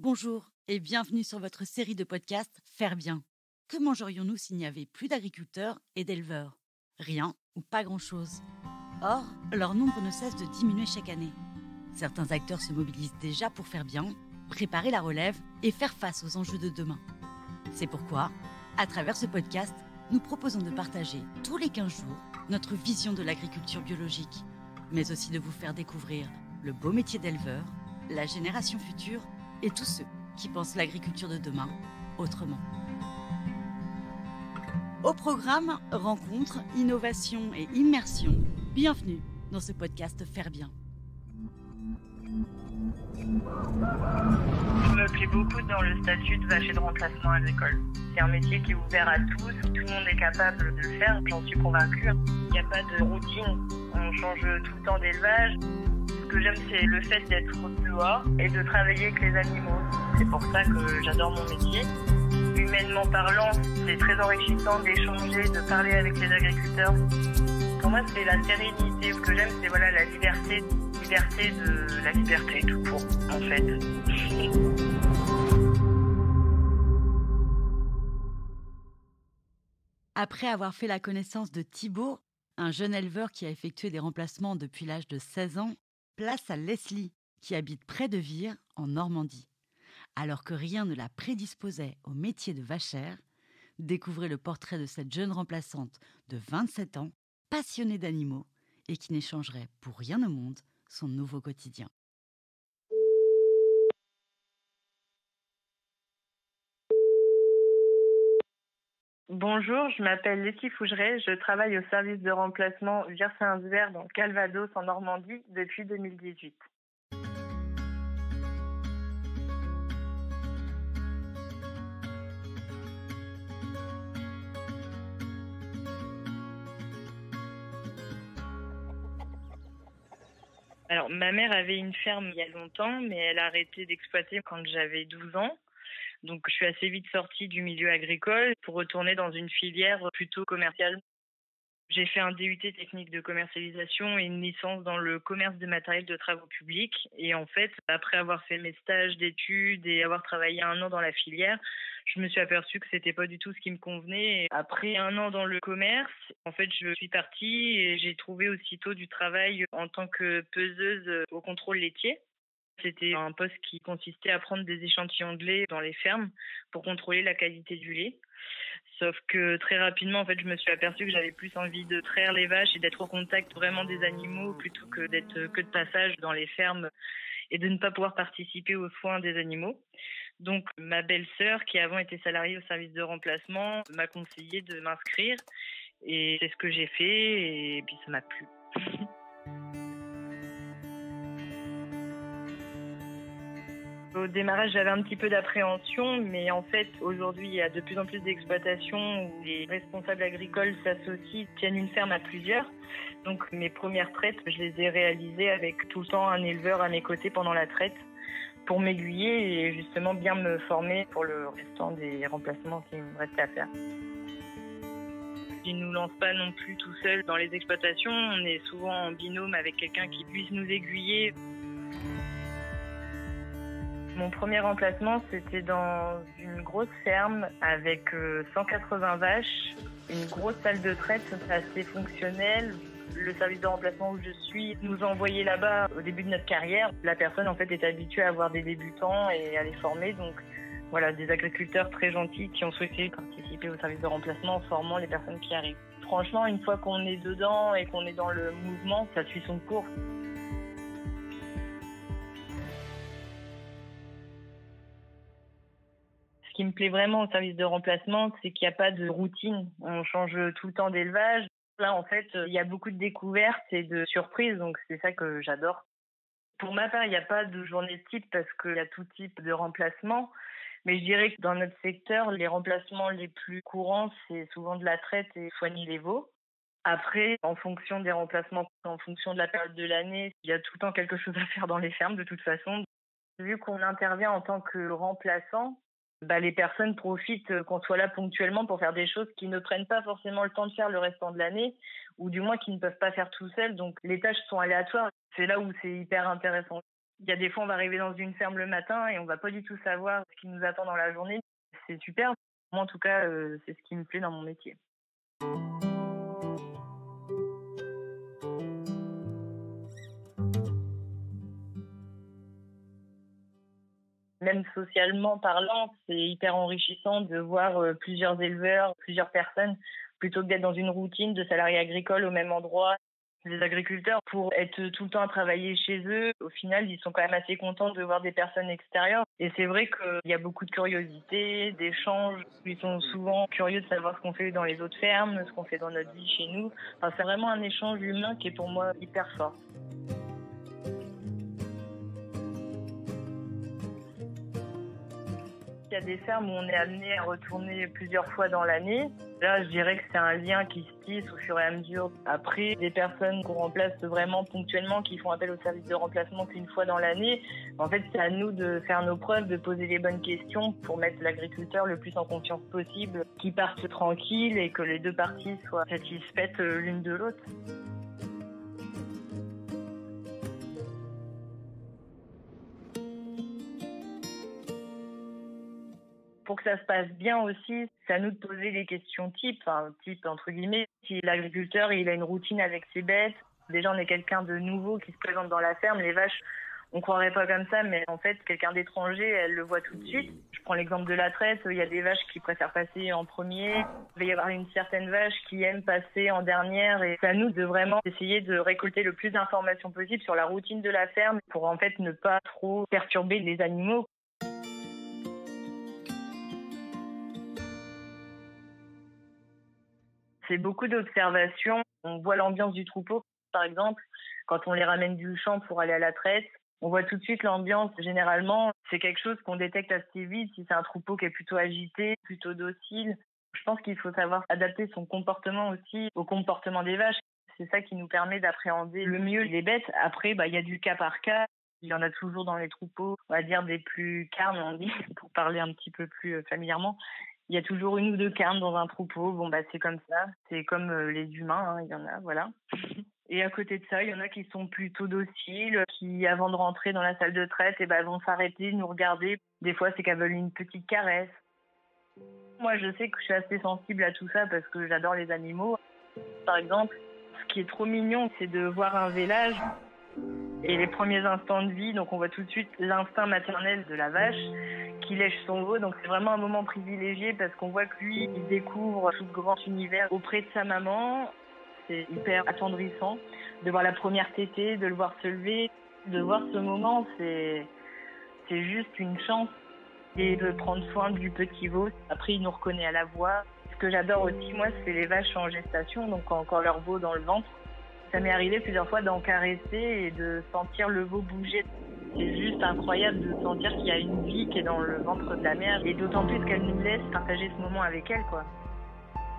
Bonjour et bienvenue sur votre série de podcasts Faire bien. Que mangerions-nous s'il n'y avait plus d'agriculteurs et d'éleveurs? Rien ou pas grand-chose. Or, leur nombre ne cesse de diminuer chaque année. Certains acteurs se mobilisent déjà pour faire bien, préparer la relève et faire face aux enjeux de demain. C'est pourquoi, à travers ce podcast, nous proposons de partager tous les 15 jours notre vision de l'agriculture biologique, mais aussi de vous faire découvrir le beau métier d'éleveur, la génération future et tous ceux qui pensent l'agriculture de demain autrement. Au programme, rencontres, innovation et immersion, bienvenue dans ce podcast Faire bien. Je me plais beaucoup dans le statut de vacher de remplacement agricole. C'est un métier qui est ouvert à tous, tout le monde est capable de le faire, j'en suis convaincue. Il n'y a pas de routine, on change tout le temps d'élevage. Ce que j'aime, c'est le fait d'être dehors et de travailler avec les animaux. C'est pour ça que j'adore mon métier. Humainement parlant, c'est très enrichissant d'échanger, de parler avec les agriculteurs. Pour moi, c'est la sérénité. Ce que j'aime, c'est la liberté de la liberté tout court, en fait. Après avoir fait la connaissance de Thibaut, un jeune éleveur qui a effectué des remplacements depuis l'âge de 16 ans, place à Leslie, qui habite près de Vire, en Normandie. Alors que rien ne la prédisposait au métier de vachère, découvrez le portrait de cette jeune remplaçante de 27 ans, passionnée d'animaux et qui n'échangerait pour rien au monde son nouveau quotidien. Bonjour, je m'appelle Letty Fougeret, je travaille au service de remplacement Vire-Saint-Hiver dans le Calvados en Normandie depuis 2018. Alors, ma mère avait une ferme il y a longtemps, mais elle a arrêté d'exploiter quand j'avais 12 ans. Donc, je suis assez vite sortie du milieu agricole pour retourner dans une filière plutôt commerciale. J'ai fait un DUT technique de commercialisation et une licence dans le commerce de matériel de travaux publics. Et en fait, après avoir fait mes stages d'études et avoir travaillé 1 an dans la filière, je me suis aperçue que c'était pas du tout ce qui me convenait. Et après 1 an dans le commerce, en fait, je suis partie et j'ai trouvé aussitôt du travail en tant que peseuse au contrôle laitier. C'était un poste qui consistait à prendre des échantillons de lait dans les fermes pour contrôler la qualité du lait. Sauf que très rapidement, en fait, je me suis aperçue que j'avais plus envie de traire les vaches et d'être au contact vraiment des animaux plutôt que d'être que de passage dans les fermes et de ne pas pouvoir participer aux soins des animaux. Donc, ma belle-sœur, qui avant était salariée au service de remplacement, m'a conseillé de m'inscrire et c'est ce que j'ai fait et puis ça m'a plu. Au démarrage, j'avais un petit peu d'appréhension, mais en fait, aujourd'hui, il y a de plus en plus d'exploitations où les responsables agricoles s'associent, tiennent une ferme à plusieurs. Donc, mes premières traites, je les ai réalisées avec tout le temps un éleveur à mes côtés pendant la traite pour m'aiguiller et justement bien me former pour le restant des remplacements qui me restent à faire. Ils ne nous lancent pas non plus tout seuls dans les exploitations. On est souvent en binôme avec quelqu'un qui puisse nous aiguiller. Mon premier remplacement, c'était dans une grosse ferme avec 180 vaches, une grosse salle de traite assez fonctionnelle. Le service de remplacement où je suis nous a envoyés là-bas au début de notre carrière. La personne en fait est habituée à avoir des débutants et à les former. Donc voilà, des agriculteurs très gentils qui ont souhaité participer au service de remplacement en formant les personnes qui arrivent. Franchement, une fois qu'on est dedans et qu'on est dans le mouvement, ça suit son cours. Ce qui me plaît vraiment au service de remplacement, c'est qu'il n'y a pas de routine. On change tout le temps d'élevage. Là, en fait, il y a beaucoup de découvertes et de surprises, donc c'est ça que j'adore. Pour ma part, il n'y a pas de journée type parce qu'il y a tout type de remplacement. Mais je dirais que dans notre secteur, les remplacements les plus courants, c'est souvent de la traite et soigner les veaux. Après, en fonction des remplacements, en fonction de la période de l'année, il y a tout le temps quelque chose à faire dans les fermes de toute façon. Vu qu'on intervient en tant que remplaçant, les personnes profitent qu'on soit là ponctuellement pour faire des choses qui ne prennent pas forcément le temps de faire le restant de l'année, ou du moins qui ne peuvent pas faire tout seuls. Donc les tâches sont aléatoires. C'est là où c'est hyper intéressant. Il y a des fois, on va arriver dans une ferme le matin et on va pas du tout savoir ce qui nous attend dans la journée. C'est super. Moi, en tout cas, c'est ce qui me plaît dans mon métier. Même socialement parlant, c'est hyper enrichissant de voir plusieurs éleveurs, plusieurs personnes, plutôt que d'être dans une routine de salariés agricoles au même endroit. Les agriculteurs, pour être tout le temps à travailler chez eux, au final, ils sont quand même assez contents de voir des personnes extérieures. Et c'est vrai qu'il y a beaucoup de curiosité, d'échanges. Ils sont souvent curieux de savoir ce qu'on fait dans les autres fermes, ce qu'on fait dans notre vie chez nous. Enfin, c'est vraiment un échange humain qui est pour moi hyper fort. Il y a des fermes où on est amené à retourner plusieurs fois dans l'année. Là, je dirais que c'est un lien qui se tisse au fur et à mesure. Après, des personnes qu'on remplace vraiment ponctuellement, qui font appel au service de remplacement qu'une fois dans l'année. En fait, c'est à nous de faire nos preuves, de poser les bonnes questions pour mettre l'agriculteur le plus en confiance possible, qu'il parte tranquille et que les deux parties soient satisfaites l'une de l'autre. Pour que ça se passe bien aussi, c'est à nous de poser les questions type entre guillemets. Si l'agriculteur il a une routine avec ses bêtes, déjà on est quelqu'un de nouveau qui se présente dans la ferme, les vaches, on croirait pas comme ça, mais en fait quelqu'un d'étranger, elle le voit tout de suite. Je prends l'exemple de la traite, il y a des vaches qui préfèrent passer en premier, il va y avoir une certaine vache qui aime passer en dernière, et c'est à nous de vraiment essayer de récolter le plus d'informations possible sur la routine de la ferme pour en fait ne pas trop perturber les animaux. C'est beaucoup d'observations. On voit l'ambiance du troupeau, par exemple, quand on les ramène du champ pour aller à la traite. On voit tout de suite l'ambiance. Généralement, c'est quelque chose qu'on détecte assez vite. Si c'est un troupeau qui est plutôt agité, plutôt docile, je pense qu'il faut savoir adapter son comportement aussi au comportement des vaches. C'est ça qui nous permet d'appréhender le mieux les bêtes. Après, il y a du cas par cas. Il y en a toujours dans les troupeaux, on va dire des plus carnes, on dit, pour parler un petit peu plus familièrement. Il y a toujours une ou deux carnes dans un troupeau. C'est comme ça. C'est comme les humains, il y en a, voilà. Et à côté de ça, il y en a qui sont plutôt dociles, qui, avant de rentrer dans la salle de traite, vont s'arrêter, nous regarder. Des fois, c'est qu'elles veulent une petite caresse. Moi, je sais que je suis assez sensible à tout ça parce que j'adore les animaux. Par exemple, ce qui est trop mignon, c'est de voir un vélage et les premiers instants de vie. Donc, on voit tout de suite l'instinct maternel de la vache qui lèche son veau. Donc, c'est vraiment un moment privilégié parce qu'on voit que lui, il découvre tout le grand univers auprès de sa maman. C'est hyper attendrissant de voir la première tétée, de le voir se lever, de voir ce moment. C'est juste une chance. Et de prendre soin du petit veau. Après, il nous reconnaît à la voix. Ce que j'adore aussi, moi, c'est les vaches en gestation, donc encore leur veau dans le ventre. Ça m'est arrivé plusieurs fois d'en caresser et de sentir le veau bouger. C'est juste incroyable de sentir qu'il y a une vie qui est dans le ventre de la mère. Et d'autant plus qu'elle nous laisse partager ce moment avec elle, quoi.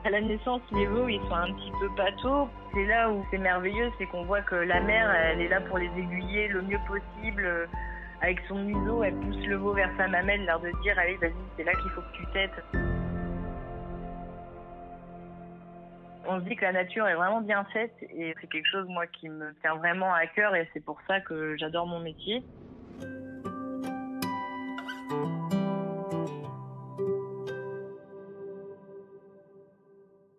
À la naissance, les veaux, ils sont un petit peu pâteaux. C'est là où c'est merveilleux, c'est qu'on voit que la mère, elle est là pour les aiguiller le mieux possible. Avec son museau, elle pousse le veau vers sa mamelle, l'air de dire « Allez, vas-y, c'est là qu'il faut que tu tètes ». On se dit que la nature est vraiment bien faite et c'est quelque chose, moi, qui me tient vraiment à cœur et c'est pour ça que j'adore mon métier.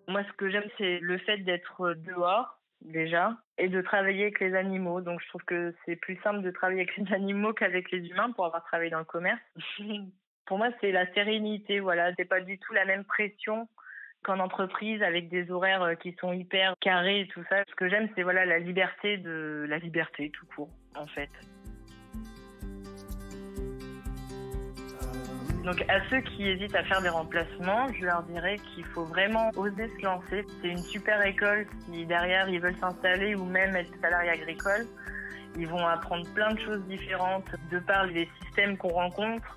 Moi, ce que j'aime, c'est le fait d'être dehors, déjà, et de travailler avec les animaux. Donc, je trouve que c'est plus simple de travailler avec les animaux qu'avec les humains pour avoir travaillé dans le commerce. Pour moi, c'est la sérénité, voilà. C'est pas du tout la même pression qu'en entreprise avec des horaires qui sont hyper carrés et tout ça. Ce que j'aime, c'est la liberté tout court, en fait. Donc à ceux qui hésitent à faire des remplacements, je leur dirais qu'il faut vraiment oser se lancer. C'est une super école si derrière ils veulent s'installer ou même être salariés agricoles. Ils vont apprendre plein de choses différentes de par les systèmes qu'on rencontre.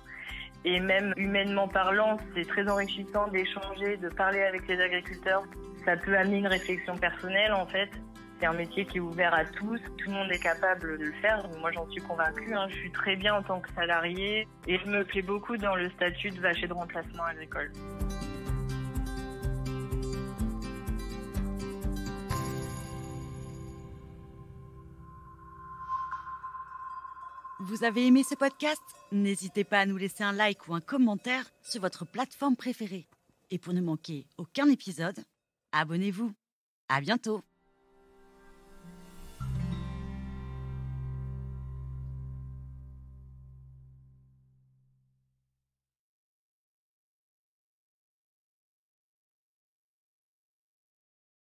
Et même humainement parlant, c'est très enrichissant d'échanger, de parler avec les agriculteurs. Ça peut amener une réflexion personnelle en fait. C'est un métier qui est ouvert à tous, tout le monde est capable de le faire. Moi, j'en suis convaincue. Je suis très bien en tant que salariée et je me plais beaucoup dans le statut de vacher de remplacement agricole. Vous avez aimé ce podcast? N'hésitez pas à nous laisser un like ou un commentaire sur votre plateforme préférée. Et pour ne manquer aucun épisode, abonnez-vous. À bientôt!